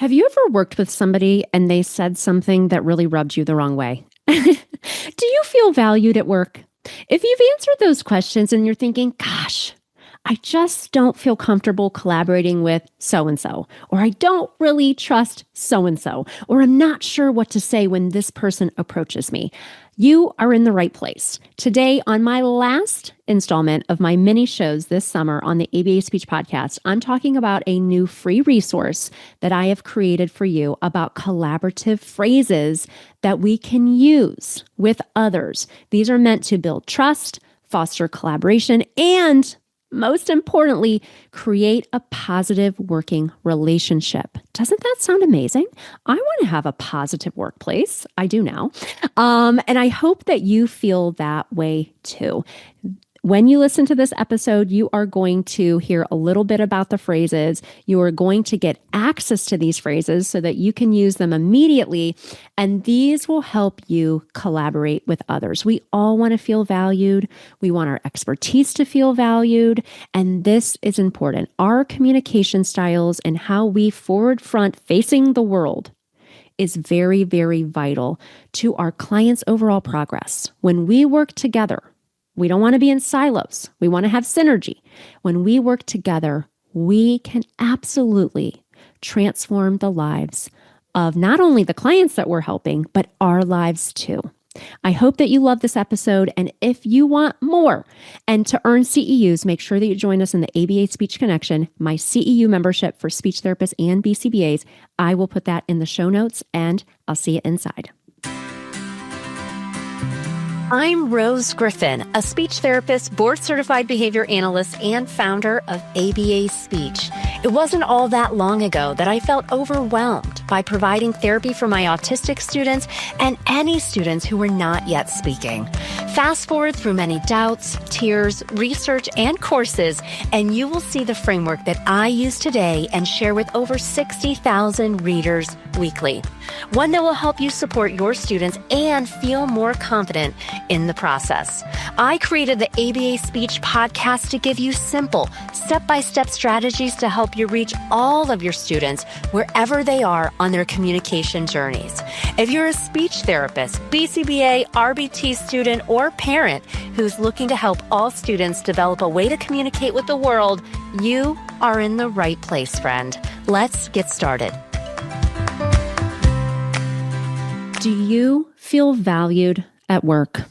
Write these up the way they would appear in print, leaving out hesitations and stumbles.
Have you ever worked with somebody and they said something that really rubbed you the wrong way? Do you feel valued at work? If you've answered those questions and you're thinking, gosh, I just don't feel comfortable collaborating with so and so, or I don't really trust so and so, or I'm not sure what to say when this person approaches me, you are in the right place. Today, on my last installment of my mini shows this summer on the ABA Speech Podcast, I'm talking about a new free resource that I have created for you about collaborative phrases that we can use with others. These are meant to build trust, foster collaboration, and most importantly, create a positive working relationship. Doesn't that sound amazing? I want to have a positive workplace. I do now. And I hope that you feel that way too. When you listen to this episode, you are going to hear a little bit about the phrases. You are going to get access to these phrases so that you can use them immediately. And these will help you collaborate with others. We all want to feel valued. We want our expertise to feel valued. And this is important. Our communication styles and how we forward front facing the world is very, very vital to our clients' overall progress. When we work together, we don't want to be in silos. We want to have synergy. When we work together, we can absolutely transform the lives of not only the clients that we're helping, but our lives too. I hope that you love this episode. And if you want more and to earn CEUs, make sure that you join us in the ABA Speech Connection, my CEU membership for speech therapists and BCBAs. I will put that in the show notes and I'll see you inside. I'm Rose Griffin, a speech therapist, board-certified behavior analyst, and founder of ABA Speech. It wasn't all that long ago that I felt overwhelmed by providing therapy for my autistic students and any students who were not yet speaking. Fast forward through many doubts, tears, research, and courses, and you will see the framework that I use today and share with over 60,000 readers weekly. One that will help you support your students and feel more confident in the process. I created the ABA Speech Podcast to give you simple, step-by-step strategies to help you reach all of your students wherever they are on their communication journeys. If you're a speech therapist, BCBA, RBT student, or parent who's looking to help all students develop a way to communicate with the world, you are in the right place, friend. Let's get started. Do you feel valued at work?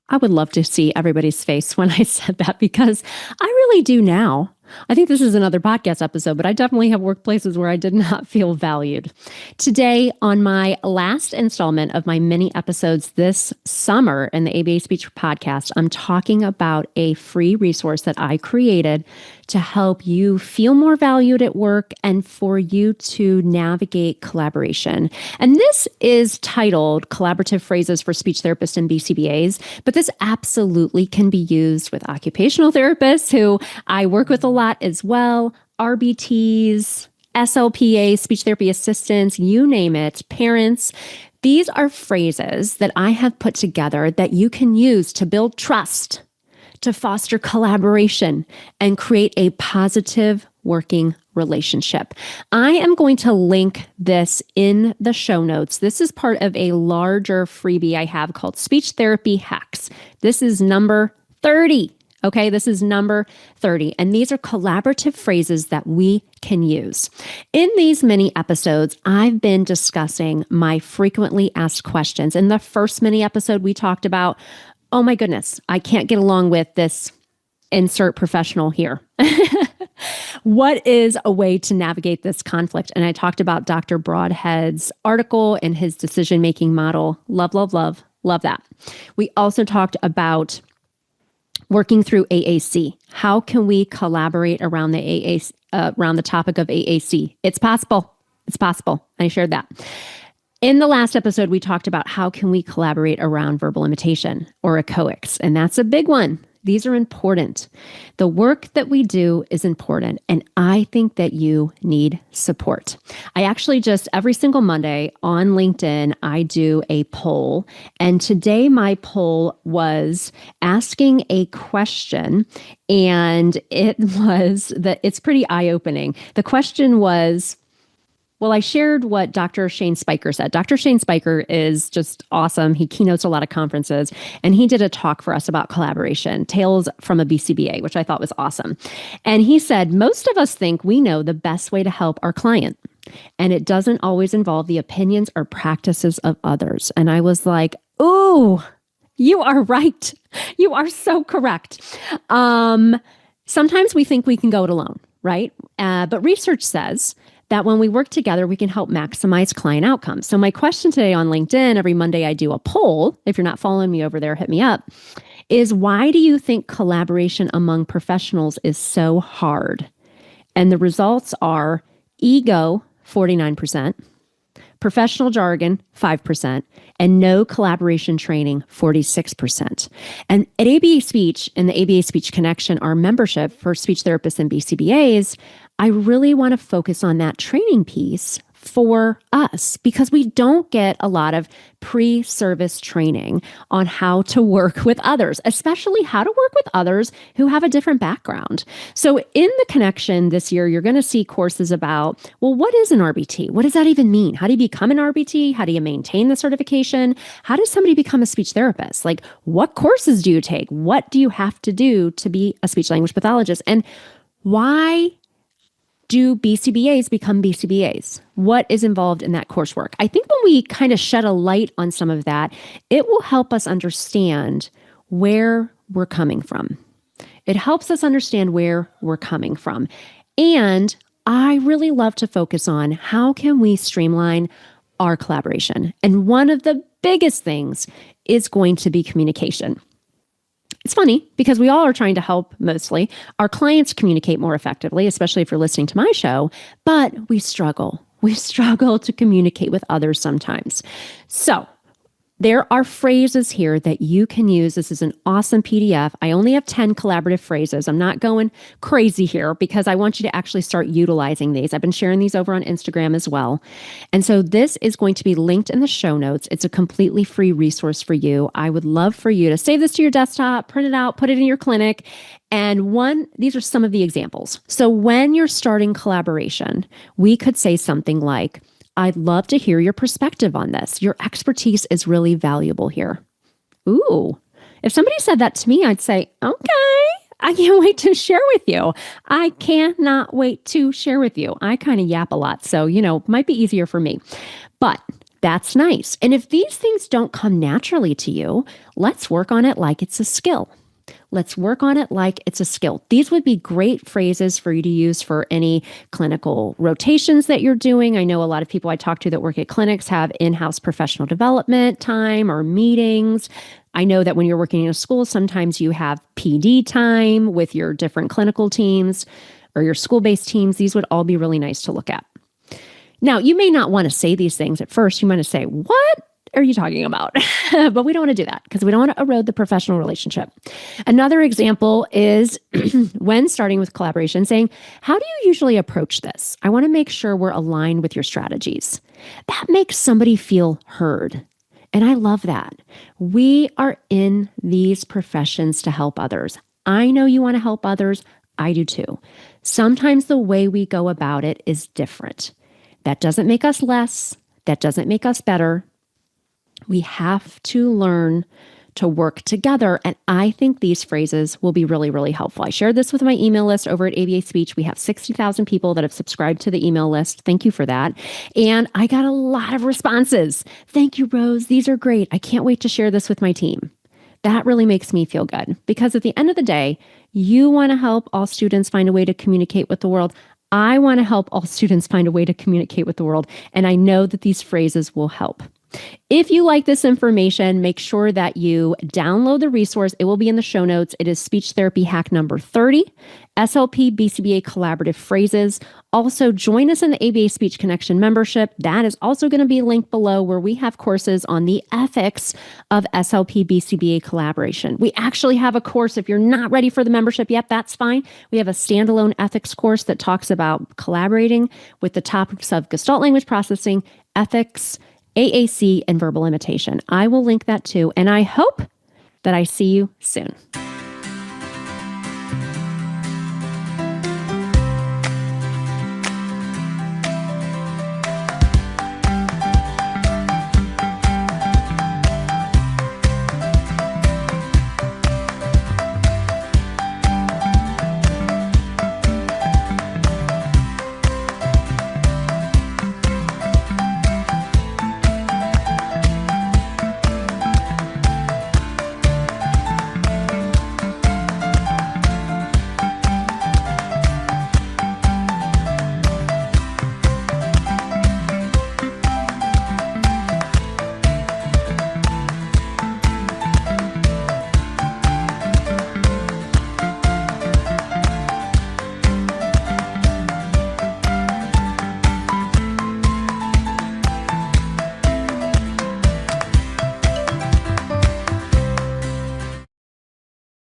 I would love to see everybody's face when I said that because I really do now. I think this is another podcast episode, but I definitely have workplaces where I did not feel valued. Today, on my last installment of my mini episodes this summer in the ABA Speech Podcast, I'm talking about a free resource that I created to help you feel more valued at work and for you to navigate collaboration. And this is titled Collaborative Phrases for Speech Therapists and BCBAs, but this absolutely can be used with occupational therapists who I work with a lot as well, RBTs, SLPA, speech therapy assistants, you name it, parents. These are phrases that I have put together that you can use to build trust, to foster collaboration, and create a positive working relationship. I am going to link this in the show notes. This is part of a larger freebie I have called Speech Therapy Hacks. This is number 30. Okay, this is number 30. And these are collaborative phrases that we can use. In these mini episodes, I've been discussing my frequently asked questions. In the first mini episode, we talked about, oh my goodness, I can't get along with this insert professional here. What is a way to navigate this conflict? And I talked about Dr. Broadhead's article and his decision-making model. Love, love, love, love that. We also talked about working through AAC. How can we collaborate around the AAC, around the topic of AAC? It's possible. It's possible. I shared that. In the last episode, we talked about how can we collaborate around verbal imitation or echoics, and that's a big one. These are important. The work that we do is important, and I think that you need support. I actually just every single Monday on LinkedIn, I do a poll, and today my poll was asking a question, and it's pretty eye-opening. The question was, Well, I shared what Dr. Shane Spiker said. Dr. Shane Spiker is just awesome. He keynotes a lot of conferences, and he did a talk for us about collaboration, Tales from a BCBA, which I thought was awesome. And he said, most of us think we know the best way to help our client, and it doesn't always involve the opinions or practices of others. And I was like, ooh, you are right. You are so correct. Sometimes we think we can go it alone, right? But research says that when we work together, we can help maximize client outcomes. So my question today on LinkedIn, every Monday I do a poll. If you're not following me over there, hit me up, is why do you think collaboration among professionals is so hard? And the results are ego, 49%, professional jargon, 5%, and no collaboration training, 46%. And at ABA Speech and the ABA Speech Connection, our membership for speech therapists and BCBAs, I really want to focus on that training piece for us because we don't get a lot of pre-service training on how to work with others, especially how to work with others who have a different background. So in the connection this year, you're going to see courses about, well, what is an RBT? What does that even mean? How do you become an RBT? How do you maintain the certification? How does somebody become a speech therapist? Like, what courses do you take? What do you have to do to be a speech language pathologist? And why do BCBAs become BCBAs? What is involved in that coursework? I think when we kind of shed a light on some of that, it will help us understand where we're coming from. It helps us understand where we're coming from. And I really love to focus on how can we streamline our collaboration. And one of the biggest things is going to be communication. It's funny because we all are trying to help mostly our clients communicate more effectively, especially if you're listening to my show, but we struggle. We struggle to communicate with others sometimes. So there are phrases here that you can use. This is an awesome PDF. I only have 10 collaborative phrases. I'm not going crazy here because I want you to actually start utilizing these. I've been sharing these over on Instagram as well. And so this is going to be linked in the show notes. It's a completely free resource for you. I would love for you to save this to your desktop, print it out, put it in your clinic. And these are some of the examples. So when you're starting collaboration, we could say something like, I'd love to hear your perspective on this. Your expertise is really valuable here. Ooh, if somebody said that to me, I'd say, okay, I can't wait to share with you. I cannot wait to share with you. I kind of yap a lot, so, might be easier for me, but that's nice. And if these things don't come naturally to you, let's work on it like it's a skill. Let's work on it like it's a skill. These would be great phrases for you to use for any clinical rotations that you're doing. I know a lot of people I talk to that work at clinics have in-house professional development time or meetings. I know that when you're working in a school, sometimes you have PD time with your different clinical teams or your school-based teams. These would all be really nice to look at. Now, you may not want to say these things at first. You might say, what are you talking about? But we don't want to do that because we don't want to erode the professional relationship. Another example is when starting with collaboration, saying, how do you usually approach this? I want to make sure we're aligned with your strategies. That makes somebody feel heard. And I love that. We are in these professions to help others. I know you want to help others. I do too. Sometimes the way we go about it is different. That doesn't make us less. That doesn't make us better. We have to learn to work together. And I think these phrases will be really, really helpful. I shared this with my email list over at ABA Speech. We have 60,000 people that have subscribed to the email list. Thank you for that. And I got a lot of responses. Thank you, Rose. These are great. I can't wait to share this with my team. That really makes me feel good because at the end of the day, you want to help all students find a way to communicate with the world. I want to help all students find a way to communicate with the world. And I know that these phrases will help. If you like this information, make sure that you download the resource. It will be in the show notes. It is Speech Therapy Hack number 30, SLP BCBA Collaborative Phrases. Also, join us in the ABA Speech Connection membership. That is also going to be linked below where we have courses on the ethics of SLP BCBA collaboration. We actually have a course. If you're not ready for the membership yet, that's fine. We have a standalone ethics course that talks about collaborating with the topics of Gestalt language processing, ethics, AAC, and verbal imitation. I will link that too, and I hope that I see you soon.